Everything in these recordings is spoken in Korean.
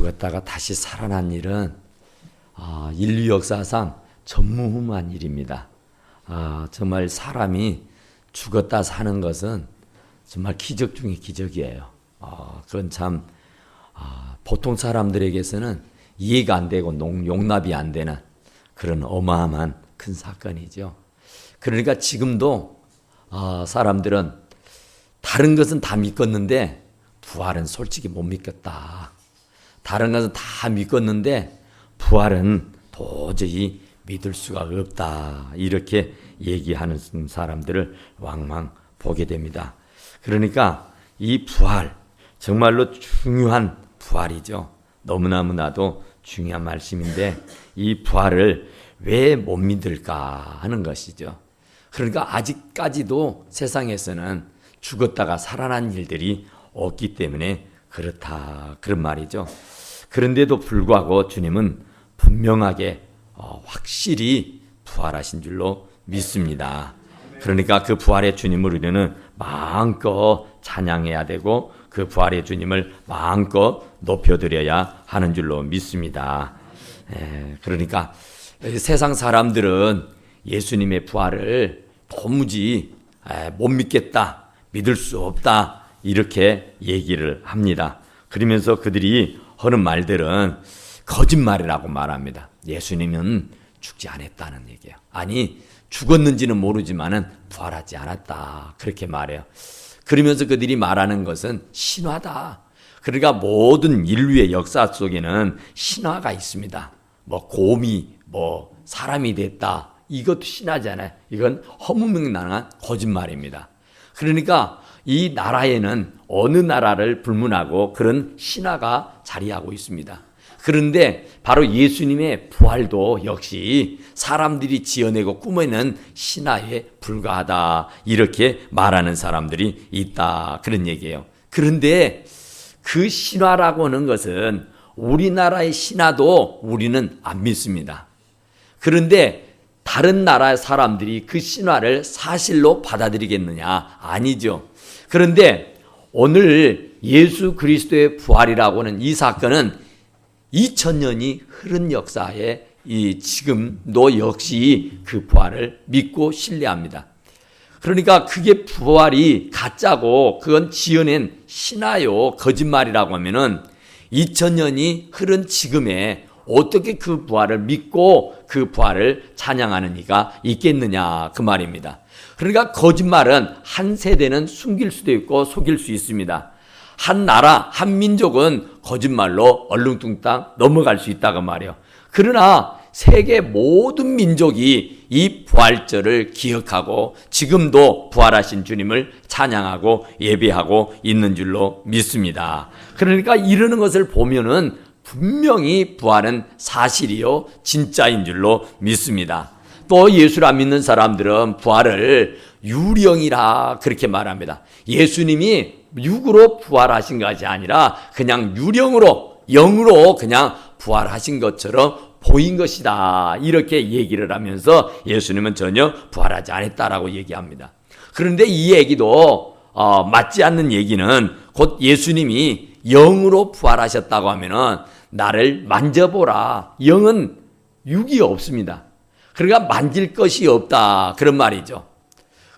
죽었다가 다시 살아난 일은 인류 역사상 전무후무한 일입니다. 정말 사람이 죽었다 사는 것은 정말 기적 중의 기적이에요. 그건 참 보통 사람들에게서는 이해가 안 되고 용납이 안 되는 그런 어마어마한 큰 사건이죠. 그러니까 지금도 사람들은 다른 것은 다 믿겠는데 부활은 솔직히 못 믿겠다. 다른 것은 다 믿겠는데 부활은 도저히 믿을 수가 없다. 이렇게 얘기하는 사람들을 왕왕 보게 됩니다. 그러니까 이 부활, 정말로 중요한 부활이죠. 너무나도 중요한 말씀인데 이 부활을 왜 못 믿을까 하는 것이죠. 그러니까 아직까지도 세상에서는 죽었다가 살아난 일들이 없기 때문에 그렇다, 그런 말이죠. 그런데도 불구하고 주님은 분명하게 확실히 부활하신 줄로 믿습니다. 그러니까 그 부활의 주님을 우리는 마음껏 찬양해야 되고 그 부활의 주님을 마음껏 높여드려야 하는 줄로 믿습니다. 그러니까 세상 사람들은 예수님의 부활을 도무지 못 믿겠다, 믿을 수 없다 이렇게 얘기를 합니다. 그러면서 그들이 하는 말들은 거짓말이라고 말합니다. 예수님은 죽지 않았다는 얘기예요. 아니 죽었는지는 모르지만은 부활하지 않았다 그렇게 말해요. 그러면서 그들이 말하는 것은 신화다. 그러니까 모든 인류의 역사 속에는 신화가 있습니다. 곰이 사람이 됐다. 이것도 신화잖아요. 이건 허무맹랑한 거짓말입니다. 그러니까 이 나라에는 어느 나라를 불문하고 그런 신화가 자리하고 있습니다. 그런데 바로 예수님의 부활도 역시 사람들이 지어내고 꾸며낸 신화에 불과하다 이렇게 말하는 사람들이 있다 그런 얘기예요. 그런데 그 신화라고 하는 것은 우리나라의 신화도 우리는 안 믿습니다. 그런데 다른 나라의 사람들이 그 신화를 사실로 받아들이겠느냐? 아니죠. 그런데 오늘 예수 그리스도의 부활이라고 하는 이 사건은 2000년이 흐른 역사에 지금도 역시 그 부활을 믿고 신뢰합니다. 그러니까 그게 부활이 가짜고 그건 지어낸 신화요 거짓말이라고 하면은 2000년이 흐른 지금에 어떻게 그 부활을 믿고 그 부활을 찬양하는 이가 있겠느냐 그 말입니다. 그러니까 거짓말은 한 세대는 숨길 수도 있고 속일 수 있습니다. 한 나라, 한 민족은 거짓말로 얼렁뚱땅 넘어갈 수 있다고 말이에요. 그러나 세계 모든 민족이 이 부활절을 기억하고 지금도 부활하신 주님을 찬양하고 예배하고 있는 줄로 믿습니다. 그러니까 이러는 것을 보면은 분명히 부활은 사실이요 진짜인 줄로 믿습니다. 또 예수를 안 믿는 사람들은 부활을 유령이라 그렇게 말합니다. 예수님이 육으로 부활하신 것이 아니라 그냥 유령으로 영으로 그냥 부활하신 것처럼 보인 것이다 이렇게 얘기를 하면서 예수님은 전혀 부활하지 않았다라고 얘기합니다. 그런데 이 얘기도 맞지 않는 얘기는 곧 예수님이 영으로 부활하셨다고 하면은 나를 만져보라. 영은 육이 없습니다. 그러니까 만질 것이 없다 그런 말이죠.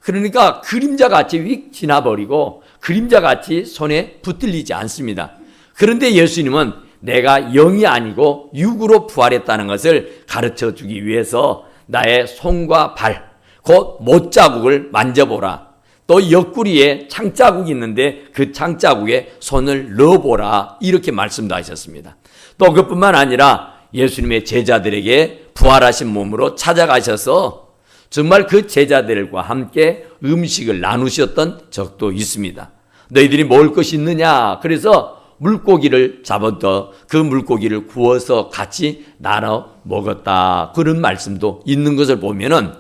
그러니까 그림자같이 휙 지나버리고 그림자같이 손에 붙들리지 않습니다. 그런데 예수님은 내가 영이 아니고 육으로 부활했다는 것을 가르쳐 주기 위해서 나의 손과 발, 곧 못자국을 만져보라. 또 옆구리에 창자국이 있는데 그 창자국에 손을 넣어보라. 이렇게 말씀도 하셨습니다. 또 그뿐만 아니라 예수님의 제자들에게 부활하신 몸으로 찾아가셔서 정말 그 제자들과 함께 음식을 나누셨던 적도 있습니다. 너희들이 먹을 것이 있느냐? 그래서 물고기를 잡았더 그 물고기를 구워서 같이 나눠 먹었다. 그런 말씀도 있는 것을 보면은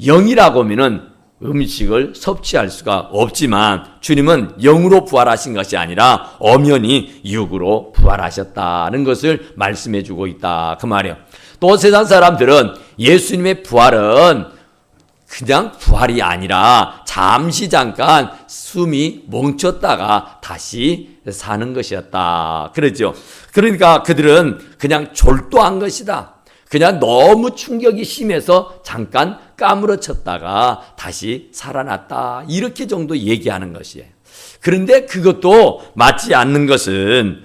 영이라고 하면은 음식을 섭취할 수가 없지만 주님은 영으로 부활하신 것이 아니라 엄연히 육으로 부활하셨다는 것을 말씀해 주고 있다. 그 말이에요. 또 세상 사람들은 예수님의 부활은 그냥 부활이 아니라 잠시 잠깐 숨이 멈췄다가 다시 사는 것이었다. 그러죠. 그러니까 그들은 그냥 졸도한 것이다. 그냥 너무 충격이 심해서 잠깐 까무러쳤다가 다시 살아났다. 이렇게 정도 얘기하는 것이에요. 그런데 그것도 맞지 않는 것은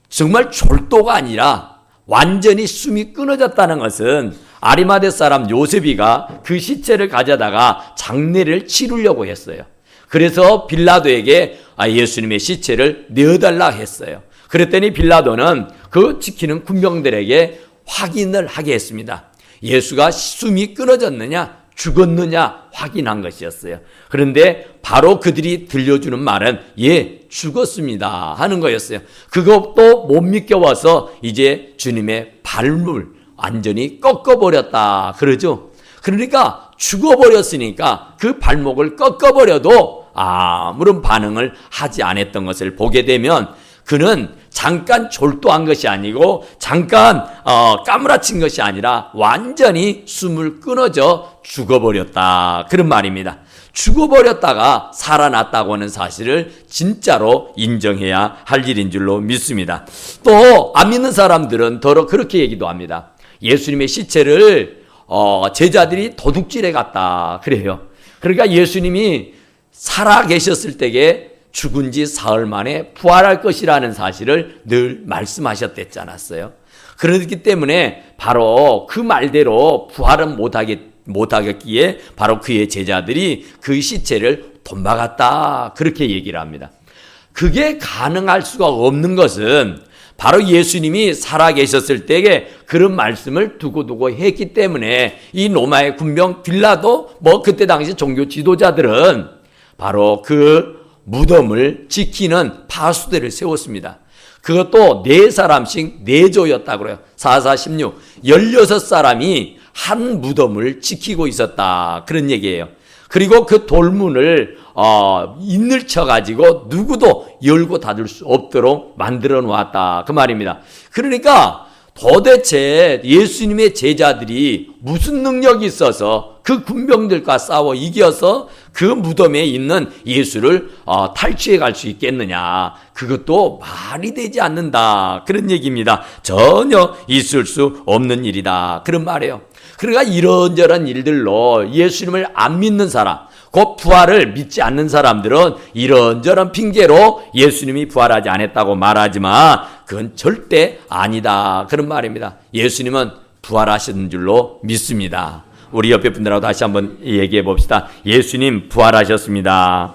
정말 졸도가 아니라 완전히 숨이 끊어졌다는 것은 아리마대 사람 요셉이가 그 시체를 가져다가 장례를 치르려고 했어요. 그래서 빌라도에게 예수님의 시체를 내어달라 했어요. 그랬더니 빌라도는 그 지키는 군병들에게 확인을 하게 했습니다. 예수가 숨이 끊어졌느냐 죽었느냐 확인한 것이었어요. 그런데 바로 그들이 들려주는 말은 죽었습니다 하는 거였어요. 그것도 못 믿겨와서 이제 주님의 발을 완전히 꺾어버렸다 그러죠. 그러니까 죽어버렸으니까 그 발목을 꺾어버려도 아무런 반응을 하지 않았던 것을 보게 되면 그는 잠깐 졸도한 것이 아니고 잠깐 까무라친 것이 아니라 완전히 숨을 끊어져 죽어버렸다 그런 말입니다. 죽어버렸다가 살아났다고 하는 사실을 진짜로 인정해야 할 일인 줄로 믿습니다. 또 안 믿는 사람들은 더러 그렇게 얘기도 합니다. 예수님의 시체를 제자들이 도둑질해 갔다 그래요. 그러니까 예수님이 살아 계셨을 때에 죽은 지 사흘 만에 부활할 것이라는 사실을 늘 말씀하셨댔지 않았어요. 그렇기 때문에 바로 그 말대로 부활은 못하겠기에 바로 그의 제자들이 그 시체를 돈박았다 그렇게 얘기를 합니다. 그게 가능할 수가 없는 것은 바로 예수님이 살아계셨을 때에 그런 말씀을 두고두고 했기 때문에 이 로마의 군병 빌라도 그때 당시 종교 지도자들은 바로 그 무덤을 지키는 파수대를 세웠습니다. 그것도 4사람씩 4조였다고 그래요. 4, 4, 16 16사람이 한 무덤을 지키고 있었다 그런 얘기예요. 그리고 그 돌문을 인을 쳐가지고 누구도 열고 닫을 수 없도록 만들어 놓았다 그 말입니다. 그러니까 도대체 예수님의 제자들이 무슨 능력이 있어서 그 군병들과 싸워 이겨서 그 무덤에 있는 예수를 탈취해 갈 수 있겠느냐. 그것도 말이 되지 않는다 그런 얘기입니다. 전혀 있을 수 없는 일이다 그런 말이에요. 그러니까 이런저런 일들로 예수님을 안 믿는 사람, 곧 부활을 믿지 않는 사람들은 이런저런 핑계로 예수님이 부활하지 않았다고 말하지만 그건 절대 아니다 그런 말입니다. 예수님은 부활하신 줄로 믿습니다. 우리 옆에 분들하고 다시 한번 얘기해 봅시다. 예수님 부활하셨습니다.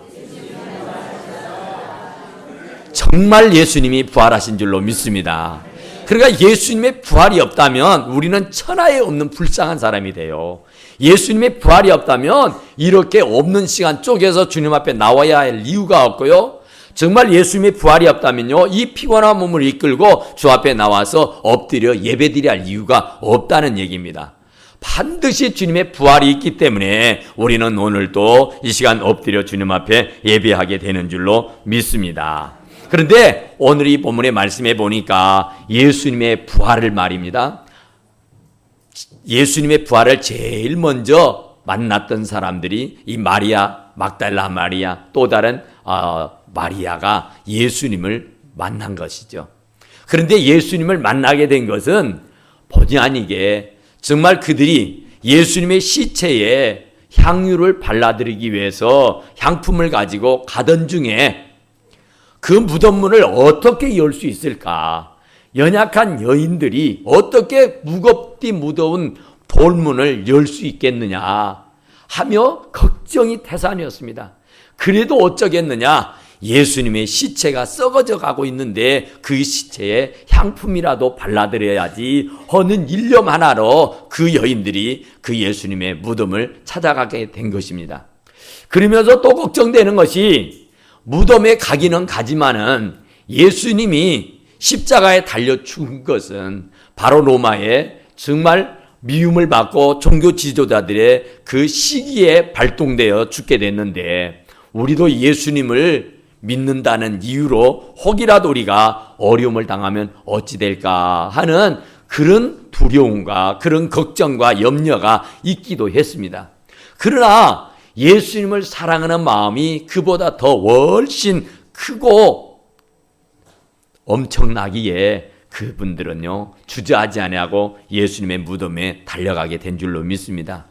정말 예수님이 부활하신 줄로 믿습니다. 그러니까 예수님의 부활이 없다면 우리는 천하에 없는 불쌍한 사람이 돼요. 예수님의 부활이 없다면 이렇게 없는 시간 쪼개서 주님 앞에 나와야 할 이유가 없고요. 정말 예수님의 부활이 없다면요, 이 피곤한 몸을 이끌고 주 앞에 나와서 엎드려 예배드려야 할 이유가 없다는 얘기입니다. 반드시 주님의 부활이 있기 때문에 우리는 오늘도 이 시간 엎드려 주님 앞에 예배하게 되는 줄로 믿습니다. 그런데 오늘 이 본문의 말씀에 보니까 예수님의 부활을 말입니다. 예수님의 부활을 제일 먼저 만났던 사람들이 이 마리아, 막달라 마리아, 또 다른 마리아가 예수님을 만난 것이죠. 그런데 예수님을 만나게 된 것은 본의 아니게 정말 그들이 예수님의 시체에 향유를 발라드리기 위해서 향품을 가지고 가던 중에 그 무덤문을 어떻게 열 수 있을까? 연약한 여인들이 어떻게 무겁디 무더운 돌문을 열 수 있겠느냐 하며 걱정이 태산이었습니다. 그래도 어쩌겠느냐? 예수님의 시체가 썩어져 가고 있는데 그 시체에 향품이라도 발라드려야지 하는 일념 하나로 그 여인들이 그 예수님의 무덤을 찾아가게 된 것입니다. 그러면서 또 걱정되는 것이 무덤에 가기는 가지만은 예수님이 십자가에 달려 죽은 것은 바로 로마의 정말 미움을 받고 종교 지도자들의 그 시기에 발동되어 죽게 됐는데 우리도 예수님을 믿는다는 이유로 혹이라도 우리가 어려움을 당하면 어찌 될까 하는 그런 두려움과 그런 걱정과 염려가 있기도 했습니다. 그러나 예수님을 사랑하는 마음이 그보다 더 훨씬 크고 엄청나기에 그분들은요 주저하지 아니하고 예수님의 무덤에 달려가게 된 줄로 믿습니다.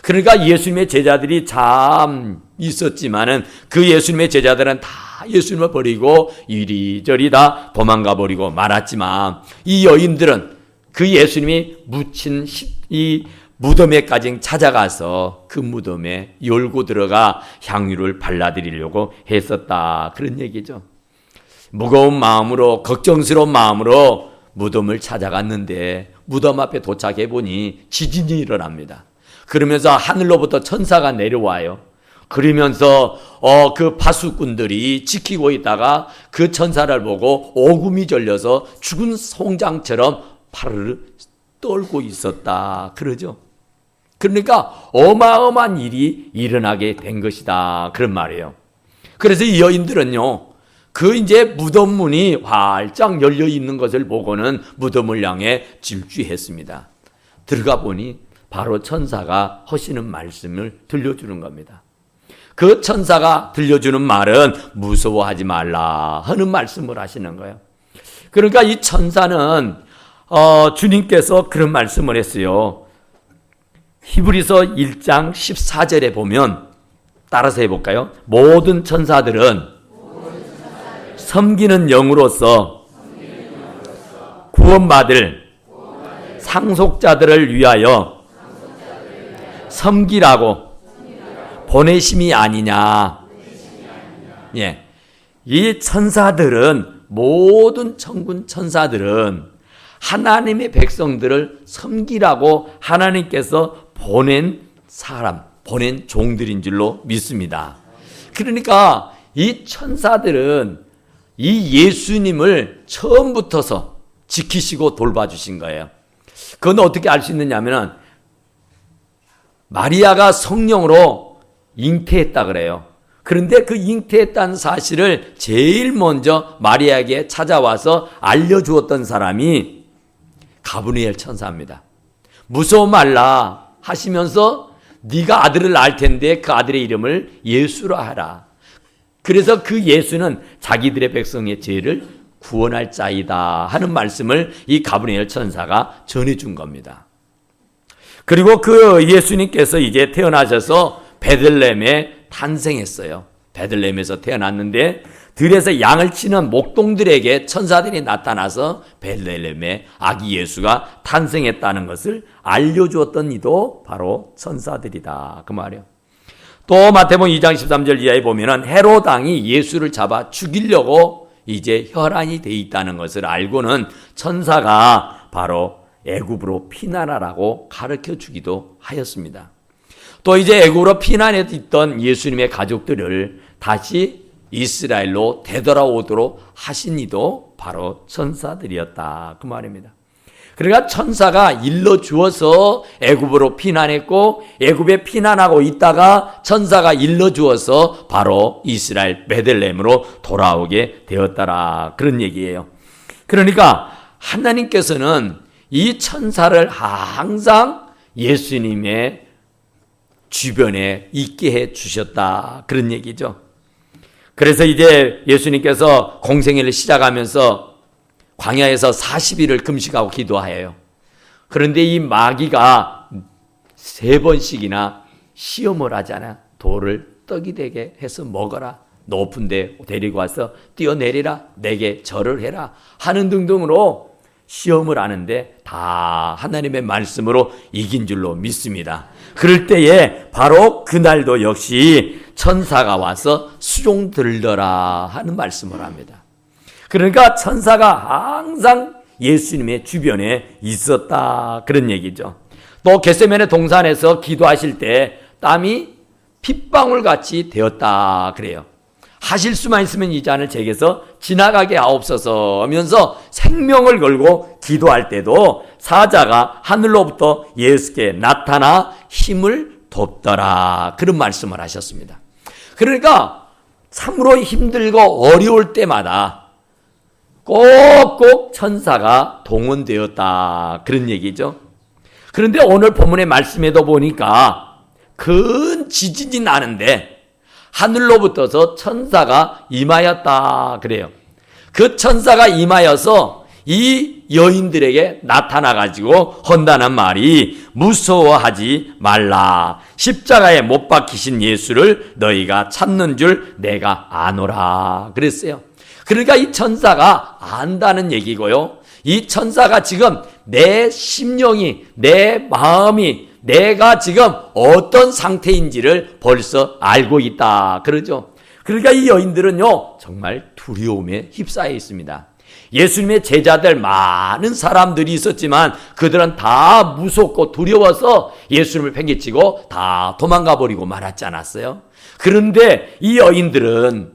그러니까 예수님의 제자들이 참 있었지만은 그 예수님의 제자들은 다 예수님을 버리고 이리저리 다 도망가 버리고 말았지만 이 여인들은 그 예수님이 묻힌 이 무덤에까지 찾아가서 그 무덤에 열고 들어가 향유를 발라드리려고 했었다. 그런 얘기죠. 무거운 마음으로 걱정스러운 마음으로 무덤을 찾아갔는데 무덤 앞에 도착해 보니 지진이 일어납니다. 그러면서 하늘로부터 천사가 내려와요. 그러면서 그 파수꾼들이 지키고 있다가 그 천사를 보고 오금이 절려서 죽은 송장처럼 파르르 떨고 있었다. 그러죠. 그러니까 어마어마한 일이 일어나게 된 것이다. 그런 말이에요. 그래서 이 여인들은요, 그 이제 무덤 문이 활짝 열려 있는 것을 보고는 무덤을 향해 질주했습니다. 들어가 보니 바로 천사가 하시는 말씀을 들려주는 겁니다. 그 천사가 들려주는 말은 무서워하지 말라 하는 말씀을 하시는 거예요. 그러니까 이 천사는 주님께서 그런 말씀을 했어요. 히브리서 1장 14절에 보면 따라서 해볼까요? 모든 천사들은 섬기는 영으로서 구원받을 상속자들을 위하여 섬기라고 보내심이 아니냐. 예. 이 천사들은, 모든 천군 천사들은 하나님의 백성들을 섬기라고 하나님께서 보낸 사람, 보낸 종들인 줄로 믿습니다. 그러니까 이 천사들은 이 예수님을 처음부터서 지키시고 돌봐주신 거예요. 그건 어떻게 알 수 있느냐면 마리아가 성령으로 잉태했다 그래요. 그런데 그 잉태했다는 사실을 제일 먼저 마리아에게 찾아와서 알려주었던 사람이 가브리엘 천사입니다. 무서워 말라 하시면서 네가 아들을 낳을 텐데 그 아들의 이름을 예수라 하라. 그래서 그 예수는 자기들의 백성의 죄를 구원할 자이다 하는 말씀을 이 가브리엘 천사가 전해준 겁니다. 그리고 그 예수님께서 이제 태어나셔서 베들레헴에 탄생했어요. 베들레헴에서 태어났는데 들에서 양을 치는 목동들에게 천사들이 나타나서 베들레헴에 아기 예수가 탄생했다는 것을 알려주었던 이도 바로 천사들이다. 그 말이에요. 또 마태복음 2장 13절 이하에 보면은 헤롯 왕이 예수를 잡아 죽이려고 이제 혈안이 돼 있다는 것을 알고는 천사가 바로 애굽으로 피난하라고 가르쳐 주기도 하였습니다. 또 이제 애굽으로 피난해 있던 예수님의 가족들을 다시 이스라엘로 되돌아오도록 하신 이도 바로 천사들이었다. 그 말입니다. 그러니까 천사가 일러 주어서 애굽으로 피난했고 애굽에 피난하고 있다가 천사가 일러 주어서 바로 이스라엘 베들레헴으로 돌아오게 되었더라. 그런 얘기예요. 그러니까 하나님께서는 이 천사를 항상 예수님의 주변에 있게 해 주셨다. 그런 얘기죠. 그래서 이제 예수님께서 공생애를 시작하면서 광야에서 40일을 금식하고 기도하여요. 그런데 이 마귀가 3번씩이나 시험을 하잖아. 돌을 떡이 되게 해서 먹어라. 높은 데 데리고 와서 뛰어내리라. 내게 절을 해라. 하는 등등으로 시험을 하는데 다 하나님의 말씀으로 이긴 줄로 믿습니다. 그럴 때에 바로 그날도 역시 천사가 와서 수종 들더라 하는 말씀을 합니다. 그러니까 천사가 항상 예수님의 주변에 있었다. 그런 얘기죠. 또 겟세마네 동산에서 기도하실 때 땀이 핏방울 같이 되었다. 그래요. 하실 수만 있으면 이 잔을 제게서 지나가게 하옵소서 하면서 생명을 걸고 기도할 때도 사자가 하늘로부터 예수께 나타나 힘을 돕더라. 그런 말씀을 하셨습니다. 그러니까 참으로 힘들고 어려울 때마다 꼭꼭 천사가 동원되었다. 그런 얘기죠. 그런데 오늘 본문의 말씀에도 보니까 큰 지진이 나는데 하늘로부터서 천사가 임하였다. 그래요. 그 천사가 임하여서 이 여인들에게 나타나가지고 헌다는 말이 무서워하지 말라. 십자가에 못 박히신 예수를 너희가 찾는 줄 내가 아노라. 그랬어요. 그러니까 이 천사가 안다는 얘기고요. 이 천사가 지금 내 심령이, 내 마음이, 내가 지금 어떤 상태인지를 벌써 알고 있다. 그러죠. 그러니까 이 여인들은요, 정말 두려움에 휩싸여 있습니다. 예수님의 제자들 많은 사람들이 있었지만 그들은 다 무섭고 두려워서 예수님을 팽개치고 다 도망가 버리고 말았지 않았어요? 그런데 이 여인들은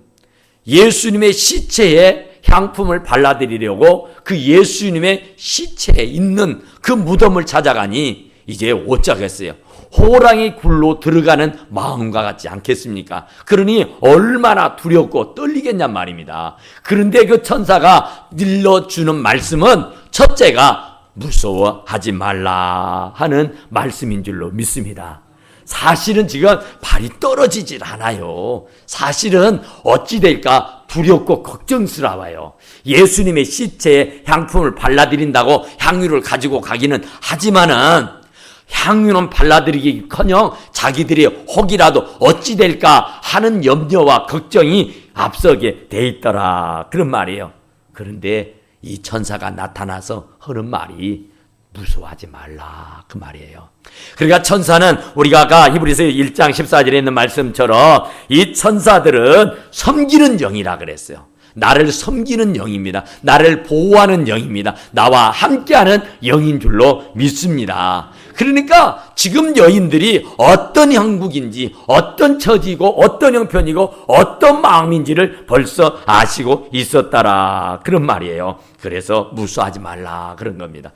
예수님의 시체에 향품을 발라드리려고 그 예수님의 시체에 있는 그 무덤을 찾아가니 이제 어쩌겠어요? 호랑이 굴로 들어가는 마음과 같지 않겠습니까? 그러니 얼마나 두렵고 떨리겠냔 말입니다. 그런데 그 천사가 일러주는 말씀은 첫째가 무서워하지 말라 하는 말씀인 줄로 믿습니다. 사실은 지금 발이 떨어지질 않아요. 사실은 어찌 될까 두렵고 걱정스러워요. 예수님의 시체에 향품을 발라드린다고 향유를 가지고 가기는 하지만은 향유는 발라드리기커녕 자기들의 혹이라도 어찌 될까 하는 염려와 걱정이 앞서게 돼 있더라. 그런 말이에요. 그런데 이 천사가 나타나서 하는 말이 무서워하지 말라 그 말이에요. 그러니까 천사는 우리가 아까 히브리서 1장 14절에 있는 말씀처럼 이 천사들은 섬기는 영이라 그랬어요. 나를 섬기는 영입니다. 나를 보호하는 영입니다. 나와 함께하는 영인 줄로 믿습니다. 그러니까 지금 여인들이 어떤 형국인지 어떤 처지고 어떤 형편이고 어떤 마음인지를 벌써 아시고 있었다라 그런 말이에요. 그래서 무서워하지 말라 그런 겁니다.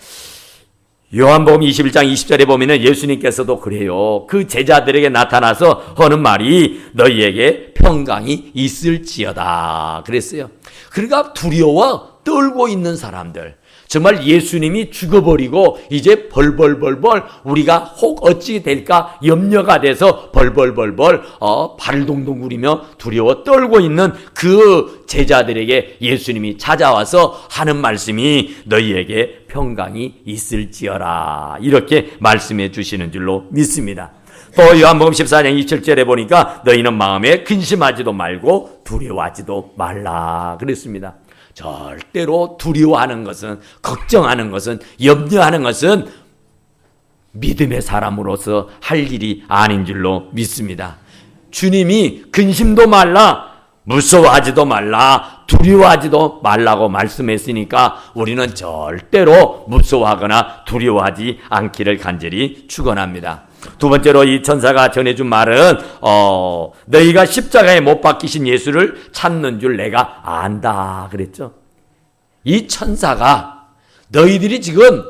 요한복음 21장 20절에 보면은 예수님께서도 그래요. 그 제자들에게 나타나서 하는 말이 너희에게 평강이 있을지어다 그랬어요. 그러니까 두려워 떨고 있는 사람들, 정말 예수님이 죽어버리고 이제 벌벌벌벌 우리가 혹 어찌 될까 염려가 돼서 벌벌벌벌 발을 동동 구리며 두려워 떨고 있는 그 제자들에게 예수님이 찾아와서 하는 말씀이 너희에게 평강이 있을지어라 이렇게 말씀해 주시는 줄로 믿습니다. 또 요한복음 14장 27절에 보니까 너희는 마음에 근심하지도 말고 두려워하지도 말라 그랬습니다. 절대로 두려워하는 것은, 걱정하는 것은, 염려하는 것은 믿음의 사람으로서 할 일이 아닌 줄로 믿습니다. 주님이 근심도 말라, 무서워하지도 말라, 두려워하지도 말라고 말씀했으니까 우리는 절대로 무서워하거나 두려워하지 않기를 간절히 축원합니다. 두 번째로 이 천사가 전해준 말은 너희가 십자가에 못 박히신 예수를 찾는 줄 내가 안다 그랬죠. 이 천사가 너희들이 지금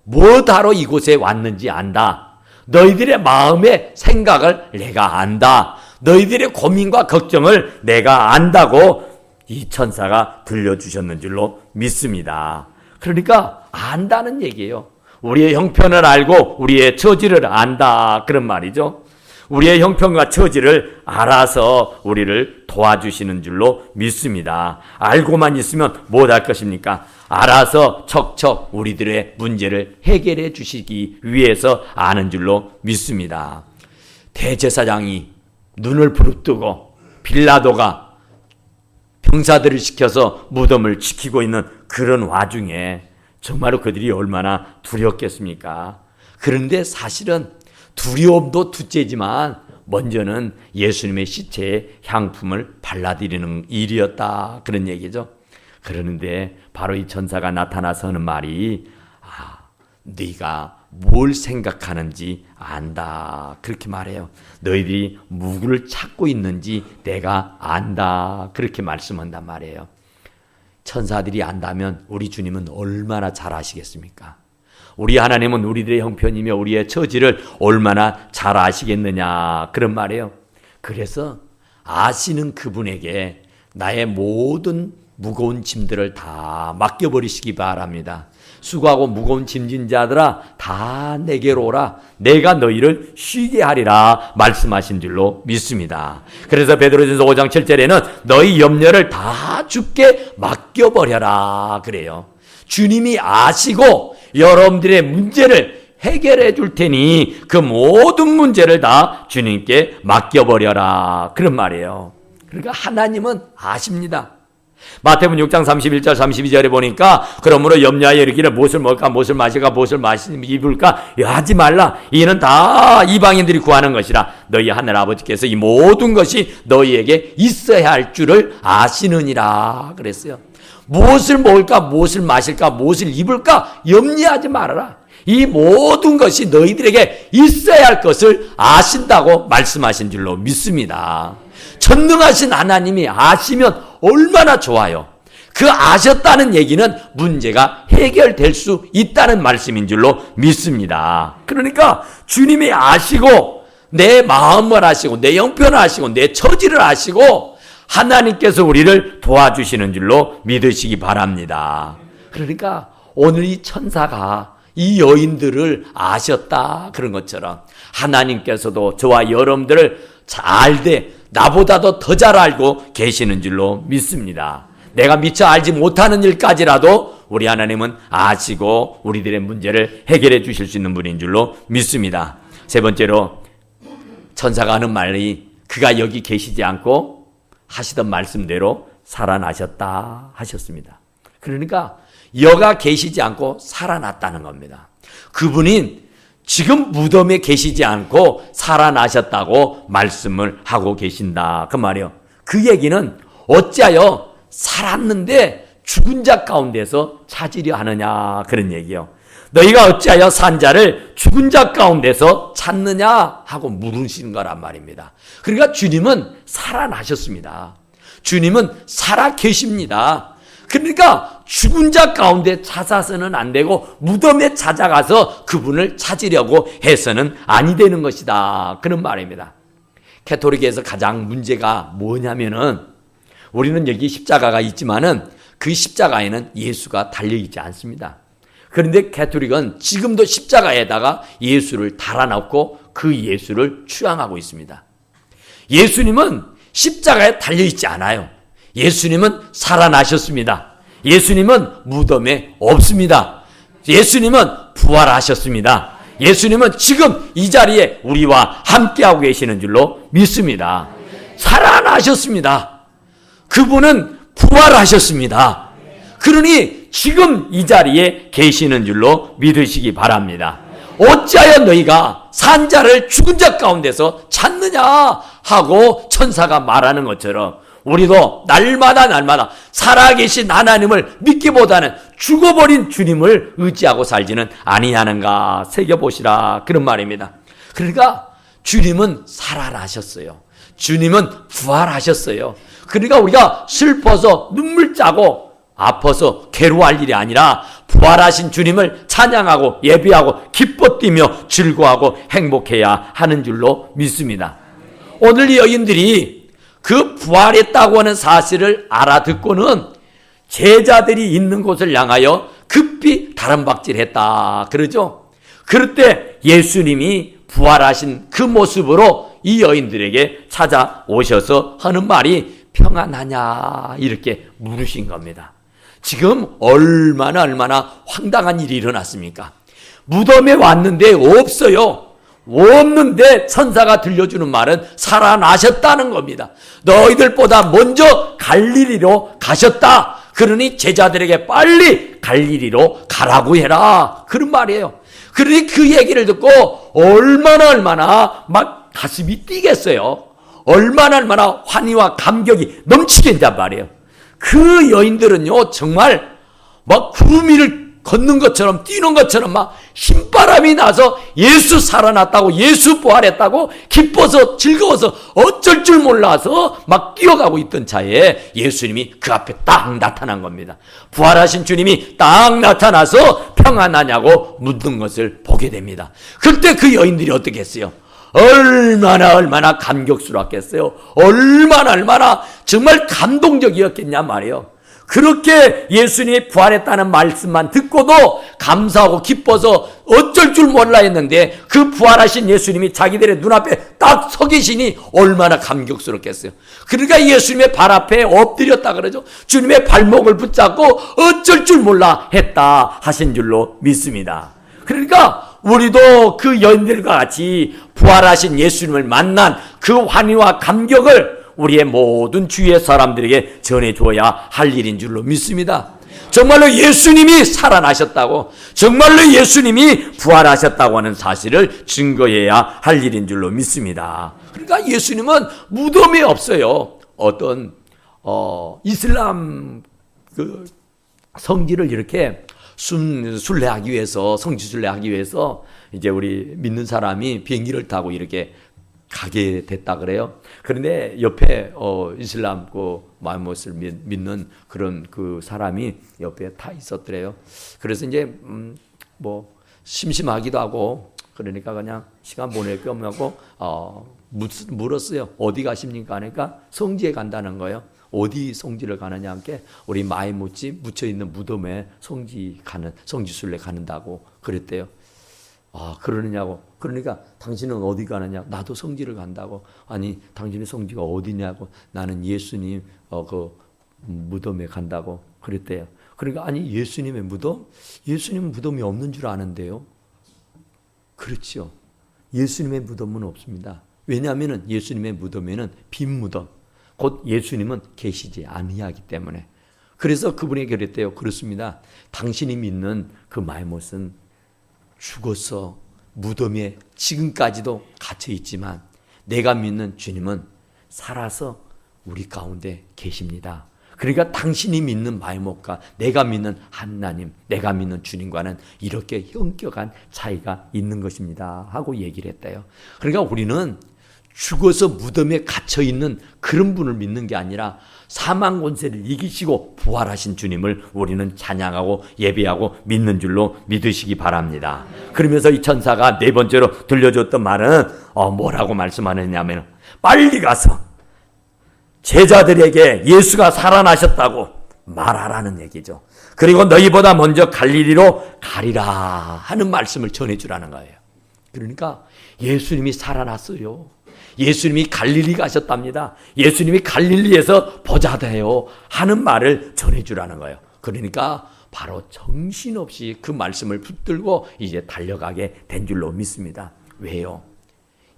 뭐하러 이곳에 왔는지 안다. 너희들의 마음의 생각을 내가 안다. 너희들의 고민과 걱정을 내가 안다고 이 천사가 들려주셨는 줄로 믿습니다. 그러니까 안다는 얘기예요. 우리의 형편을 알고 우리의 처지를 안다 그런 말이죠. 우리의 형편과 처지를 알아서 우리를 도와주시는 줄로 믿습니다. 알고만 있으면 못할 것입니까? 알아서 척척 우리들의 문제를 해결해 주시기 위해서 아는 줄로 믿습니다. 대제사장이 눈을 부릅뜨고 빌라도가 병사들을 시켜서 무덤을 지키고 있는 그런 와중에 정말로 그들이 얼마나 두렵겠습니까? 그런데 사실은 두려움도 둘째지만 먼저는 예수님의 시체에 향품을 발라드리는 일이었다 그런 얘기죠. 그러는데 바로 이 천사가 나타나서 하는 말이 네가 뭘 생각하는지 안다 그렇게 말해요. 너희들이 누구를 찾고 있는지 내가 안다 그렇게 말씀한단 말이에요. 천사들이 안다면 우리 주님은 얼마나 잘 아시겠습니까? 우리 하나님은 우리들의 형편이며 우리의 처지를 얼마나 잘 아시겠느냐 그런 말이에요. 그래서 아시는 그분에게 나의 모든 무거운 짐들을 다 맡겨버리시기 바랍니다. 수고하고 무거운 짐진 자들아 다 내게로 오라. 내가 너희를 쉬게 하리라 말씀하신 줄로 믿습니다. 그래서 베드로전서 5장 7절에는 너희 염려를 다 주께 맡겨버려라 그래요. 주님이 아시고 여러분들의 문제를 해결해 줄 테니 그 모든 문제를 다 주님께 맡겨버려라 그런 말이에요. 그러니까 하나님은 아십니다. 마태복음 6장 31절 32절에 보니까 그러므로 염려하여 이르기를 무엇을 먹을까 무엇을 마실까 무엇을 입을까 하지 말라. 이는 다 이방인들이 구하는 것이라. 너희 하늘 아버지께서 이 모든 것이 너희에게 있어야 할 줄을 아시느니라 그랬어요. 무엇을 먹을까 무엇을 마실까 무엇을 입을까 염려하지 말아라. 이 모든 것이 너희들에게 있어야 할 것을 아신다고 말씀하신 줄로 믿습니다. 전능하신 하나님이 아시면 얼마나 좋아요. 그 아셨다는 얘기는 문제가 해결될 수 있다는 말씀인 줄로 믿습니다. 그러니까 주님이 아시고 내 마음을 아시고 내 형편을 아시고 내 처지를 아시고 하나님께서 우리를 도와주시는 줄로 믿으시기 바랍니다. 그러니까 오늘 이 천사가 이 여인들을 아셨다 그런 것처럼 하나님께서도 저와 여러분들을 잘 나보다도 더 잘 알고 계시는 줄로 믿습니다. 내가 미처 알지 못하는 일까지라도 우리 하나님은 아시고 우리들의 문제를 해결해 주실 수 있는 분인 줄로 믿습니다. 세 번째로 천사가 하는 말이 그가 여기 계시지 않고 하시던 말씀대로 살아나셨다 하셨습니다. 그러니까 여가 계시지 않고 살아났다는 겁니다. 그분이 지금 무덤에 계시지 않고 살아나셨다고 말씀을 하고 계신다 그 말이요. 그 얘기는 어찌하여 살았는데 죽은 자 가운데서 찾으려 하느냐 그런 얘기요. 너희가 어찌하여 산 자를 죽은 자 가운데서 찾느냐 하고 물으시는 거란 말입니다. 그러니까 주님은 살아나셨습니다. 주님은 살아 계십니다. 그러니까 죽은 자 가운데 찾아서는 안 되고 무덤에 찾아가서 그분을 찾으려고 해서는 아니 되는 것이다 그런 말입니다. 가톨릭에서 가장 문제가 뭐냐면은 우리는 여기 십자가가 있지만은 그 십자가에는 예수가 달려있지 않습니다. 그런데 가톨릭은 지금도 십자가에다가 예수를 달아놓고 그 예수를 추앙하고 있습니다. 예수님은 십자가에 달려있지 않아요. 예수님은 살아나셨습니다. 예수님은 무덤에 없습니다. 예수님은 부활하셨습니다. 예수님은 지금 이 자리에 우리와 함께하고 계시는 줄로 믿습니다. 살아나셨습니다. 그분은 부활하셨습니다. 그러니 지금 이 자리에 계시는 줄로 믿으시기 바랍니다. 어찌하여 너희가 산 자를 죽은 자 가운데서 찾느냐 하고 천사가 말하는 것처럼 우리도 날마다 살아계신 하나님을 믿기보다는 죽어버린 주님을 의지하고 살지는 아니하는가 새겨보시라 그런 말입니다. 그러니까 주님은 살아나셨어요. 주님은 부활하셨어요. 그러니까 우리가 슬퍼서 눈물 짜고 아파서 괴로워할 일이 아니라 부활하신 주님을 찬양하고 예배하고 기뻐 뛰며 즐거워하고 행복해야 하는 줄로 믿습니다. 오늘 이 여인들이 그 부활했다고 하는 사실을 알아듣고는 제자들이 있는 곳을 향하여 급히 다름박질했다 그러죠. 그럴 때 예수님이 부활하신 그 모습으로 이 여인들에게 찾아오셔서 하는 말이 평안하냐 이렇게 물으신 겁니다. 지금 얼마나 황당한 일이 일어났습니까? 무덤에 왔는데 없어요. 없는데 천사가 들려주는 말은 살아나셨다는 겁니다. 너희들보다 먼저 갈릴리로 가셨다. 그러니 제자들에게 빨리 갈릴리로 가라고 해라. 그런 말이에요. 그러니 그 얘기를 듣고 얼마나 막 가슴이 뛰겠어요. 얼마나 환희와 감격이 넘치겠단 말이에요. 그 여인들은요 정말 막 구름 위를 걷는 것처럼 뛰는 것처럼 막 힘바람이 나서 예수 살아났다고 예수 부활했다고 기뻐서 즐거워서 어쩔 줄 몰라서 막 뛰어가고 있던 차에 예수님이 그 앞에 딱 나타난 겁니다. 부활하신 주님이 딱 나타나서 평안하냐고 묻는 것을 보게 됩니다. 그때 그 여인들이 어떻게 했어요? 얼마나 감격스러웠겠어요. 얼마나 정말 감동적이었겠냐 말이에요. 그렇게 예수님이 부활했다는 말씀만 듣고도 감사하고 기뻐서 어쩔 줄 몰라 했는데 그 부활하신 예수님이 자기들의 눈앞에 딱 서 계시니 얼마나 감격스럽겠어요. 그러니까 예수님의 발 앞에 엎드렸다 그러죠. 주님의 발목을 붙잡고 어쩔 줄 몰라 했다 하신 줄로 믿습니다. 그러니까 우리도 그 여인들과 같이 부활하신 예수님을 만난 그 환희와 감격을 우리의 모든 주위의 사람들에게 전해줘야 할 일인 줄로 믿습니다. 정말로 예수님이 살아나셨다고, 정말로 예수님이 부활하셨다고 하는 사실을 증거해야 할 일인 줄로 믿습니다. 그러니까 예수님은 무덤에 없어요. 어떤 이슬람 그 성지를 이렇게 순례하기 위해서, 성지 순례하기 위해서 이제 우리 믿는 사람이 비행기를 타고 이렇게 가게 됐다 그래요. 그런데 옆에 이슬람 그 마음못을 믿는 그런 그 사람이 옆에 타 있었더래요. 그래서 이제 뭐 심심하기도 하고 그러니까 그냥 시간 보낼 게 없냐고 물었어요. 어디 가십니까? 하니까 성지에 간다는 거예요. 어디 성지를 가느냐 함께 우리 마이못이 묻혀 있는 무덤에 성지 순례 가는다고 그랬대요. 그러느냐고. 그러니까 당신은 어디 가느냐? 나도 성지를 간다고. 아니, 당신의 성지가 어디냐고. 나는 예수님 그 무덤에 간다고 그랬대요. 그러니까 아니, 예수님의 무덤? 예수님은 무덤이 없는 줄 아는데요. 그렇죠. 예수님의 무덤은 없습니다. 왜냐하면 예수님의 무덤에는 빈 무덤, 곧 예수님은 계시지 아니하기 때문에. 그래서 그분이 그랬대요. 그렇습니다. 당신이 믿는 그 마이못은 죽어서 무덤에 지금까지도 갇혀 있지만 내가 믿는 주님은 살아서 우리 가운데 계십니다. 그러니까 당신이 믿는 마이못과 내가 믿는 하나님, 내가 믿는 주님과는 이렇게 현격한 차이가 있는 것입니다 하고 얘기를 했대요. 그러니까 우리는 죽어서 무덤에 갇혀 있는 그런 분을 믿는 게 아니라 사망 권세를 이기시고 부활하신 주님을 우리는 찬양하고 예배하고 믿는 줄로 믿으시기 바랍니다. 그러면서 이 천사가 네 번째로 들려줬던 말은 뭐라고 말씀하느냐면 빨리 가서 제자들에게 예수가 살아나셨다고 말하라는 얘기죠. 그리고 너희보다 먼저 갈릴리로 가리라 하는 말씀을 전해주라는 거예요. 그러니까 예수님이 살아났어요. 예수님이 갈릴리 가셨답니다. 예수님이 갈릴리에서 보자돼요 하는 말을 전해주라는 거예요. 그러니까 바로 정신없이 그 말씀을 붙들고 이제 달려가게 된 줄로 믿습니다. 왜요?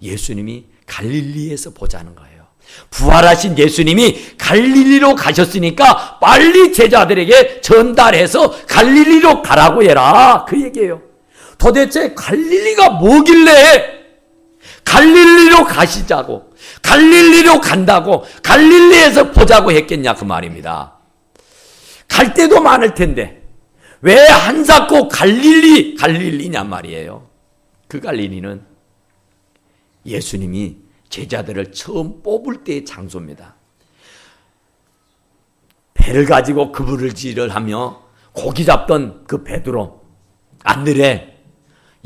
예수님이 갈릴리에서 보자는 거예요. 부활하신 예수님이 갈릴리로 가셨으니까 빨리 제자들에게 전달해서 갈릴리로 가라고 해라, 그 얘기예요. 도대체 갈릴리가 뭐길래 갈릴리로 가시자고, 갈릴리로 간다고, 갈릴리에서 보자고 했겠냐 그 말입니다. 갈 데도 많을 텐데 왜 한사코 갈릴리냐 말이에요. 그 갈릴리는 예수님이 제자들을 처음 뽑을 때의 장소입니다. 배를 가지고 그물질을 하며 고기 잡던 그 베드로, 안드레,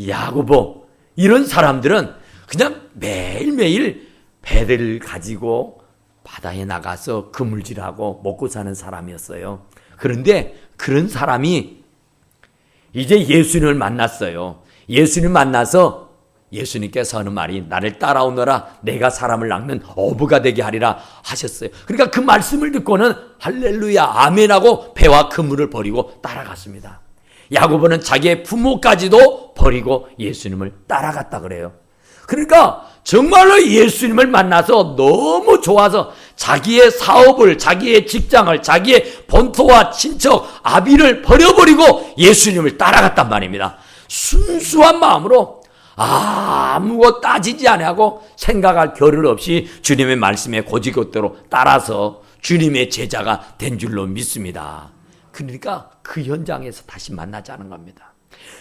야고보 이런 사람들은 그냥 매일매일 배를 가지고 바다에 나가서 그물질하고 먹고 사는 사람이었어요. 그런데 그런 사람이 이제 예수님을 만났어요. 예수님 만나서 예수님께서 하는 말이 나를 따라오너라 내가 사람을 낚는 어부가 되게 하리라 하셨어요. 그러니까 그 말씀을 듣고는 할렐루야 아멘하고 배와 그물을 버리고 따라갔습니다. 야고보는 자기의 부모까지도 버리고 예수님을 따라갔다 그래요. 그러니까 정말로 예수님을 만나서 너무 좋아서 자기의 사업을, 자기의 직장을, 자기의 본토와 친척, 아비를 버려버리고 예수님을 따라갔단 말입니다. 순수한 마음으로 아무것도 따지지 않고 생각할 겨를 없이 주님의 말씀에 고지것대로 따라서 주님의 제자가 된 줄로 믿습니다. 그러니까 그 현장에서 다시 만나자는 겁니다.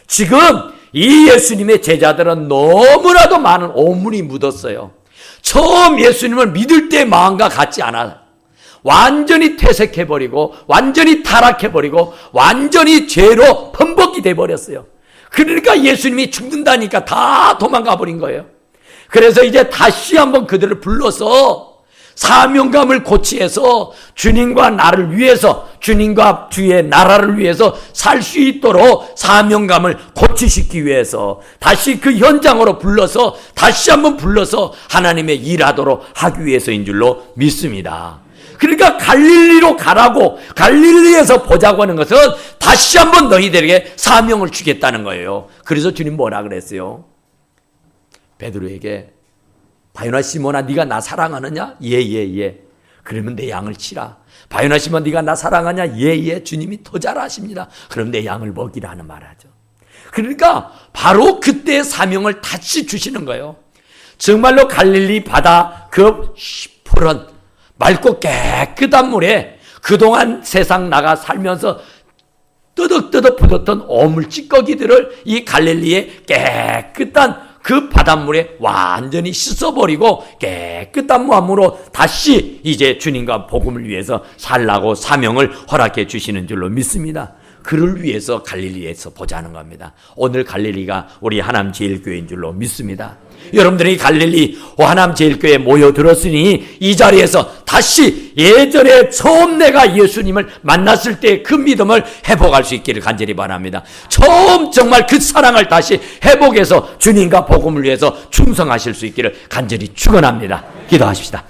지금 이 예수님의 제자들은 너무나도 많은 오물이 묻었어요. 처음 예수님을 믿을 때 마음과 같지 않아요. 완전히 퇴색해버리고 완전히 타락해버리고 완전히 죄로 범벅이 돼버렸어요. 그러니까 예수님이 죽는다니까 다 도망가 버린 거예요. 그래서 이제 다시 한번 그들을 불러서 사명감을 고취해서 주님과 나를 위해서, 주님과 주의 나라를 위해서 살 수 있도록 사명감을 고취시키기 위해서 다시 그 현장으로 불러서, 다시 한번 불러서 하나님의 일하도록 하기 위해서인 줄로 믿습니다. 그러니까 갈릴리로 가라고, 갈릴리에서 보자고 하는 것은 다시 한번 너희들에게 사명을 주겠다는 거예요. 그래서 주님 뭐라 그랬어요? 베드로에게, 바요나 시몬아, 네가 나 사랑하느냐? 예. 그러면 내 양을 치라. 바요나 시몬아, 네가 나 사랑하냐? 예. 주님이 더 잘 아십니다. 그럼 내 양을 먹이라는 말하죠. 그러니까 바로 그때의 사명을 다시 주시는 거예요. 정말로 갈릴리 바다 그 푸른 맑고 깨끗한 물에 그동안 세상 나가 살면서 뜨덕뜨덕 붙었던 오물 찌꺼기들을 이 갈릴리의 깨끗한 그 바닷물에 완전히 씻어버리고 깨끗한 마음으로 다시 이제 주님과 복음을 위해서 살라고 사명을 허락해 주시는 줄로 믿습니다. 그를 위해서 갈릴리에서 보자는 겁니다. 오늘 갈릴리가 우리 하남제일교회인 줄로 믿습니다. 여러분들이 갈릴리 하남제일교회에 모여들었으니 이 자리에서 다시 예전에 처음 내가 예수님을 만났을 때 그 믿음을 회복할 수 있기를 간절히 바랍니다. 처음 정말 그 사랑을 다시 회복해서 주님과 복음을 위해서 충성하실 수 있기를 간절히 축원합니다. 기도하십시다.